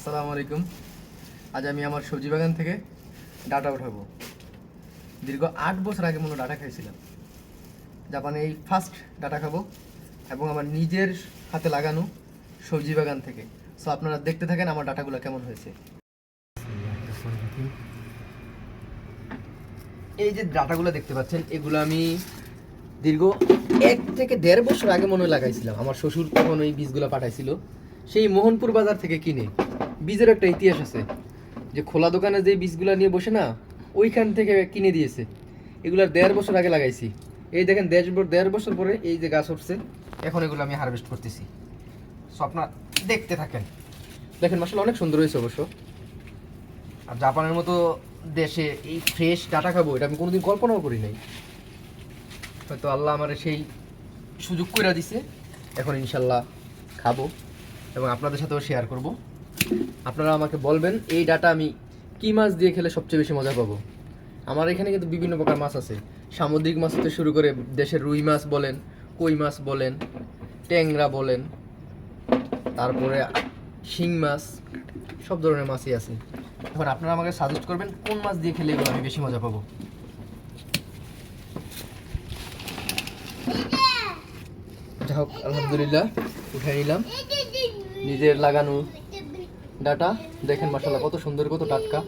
আসসালামু আলাইকুম। আজ আমি আমার সবজি বাগান থেকে ডাটা উঠাবো। দীর্ঘ 8 বছর আগে মনে ডাটা খাইছিলাম। জাপানে এই ফার্স্ট ডাটা খাবো এবং আমার নিজের হাতে লাগানো সবজি বাগান থেকে। সো আপনারা দেখতে থাকেন আমার ডাটাগুলো কেমন হয়েছে। এই যে ডাটাগুলো দেখতে পাচ্ছেন, এগুলো আমি দীর্ঘ 1 থেকে 1.5 বছর আগে মনে হয় লাগাইছিলাম। আমার শ্বশুর তখন ওই বীজগুলো পাঠাইছিল সেই মোহনপুর বাজার থেকে কিনে। বীজের একটা ইতিহাস আছে, যে খোলা দোকানে যে বীজগুলো নিয়ে বসে না, ওইখান থেকে কিনে দিয়েছে। এগুলার 1.5 বছর আগে লাগাইছি। এই দেখেন 1.5 বছর পরে এই যে গাছ উঠছে, এখন এগুলো আমি হারভেস্ট করতেছি। সো আপনারা দেখতে থাকেন। দেখেন মাশাআল্লাহ অনেক সুন্দর হয়েছে অবশ্য। আর জাপানের মতো দেশে এই ফ্রেশ ডাটা খাবো, এটা আমি কোনোদিন কল্পনাও করি নাই। হয়তো আল্লাহ আমার সেই সুযোগ করে দিছে। এখন ইনশাল্লাহ খাবো এবং আপনাদের সাথেও শেয়ার করব। আপনারা আমাকে বলবেন এই ডাটা আমি কি মাছ দিয়ে খেলে সবচেয়ে বেশি মজা পাবো। আমার এখানে কিন্তু বিভিন্ন প্রকার মাছ আছে, সামুদ্রিক মাছ থেকে শুরু করে দেশের রুই মাছ বলেন, কই মাছ বলেন, ট্যাংরা বলেন, তারপরে শিং মাছ, সব ধরনের মাছই আছে। এখন আপনারা আমাকে সাজেস্ট করবেন কোন মাছ দিয়ে খেলে এগুলো আমি বেশি মজা পাবো। যাই হোক, আলহামদুলিল্লাহ উঠাই নিলাম নিজের লাগানো ডাটা। দেখেন মাশাআল্লাহ কত সুন্দর, কত টাটকা।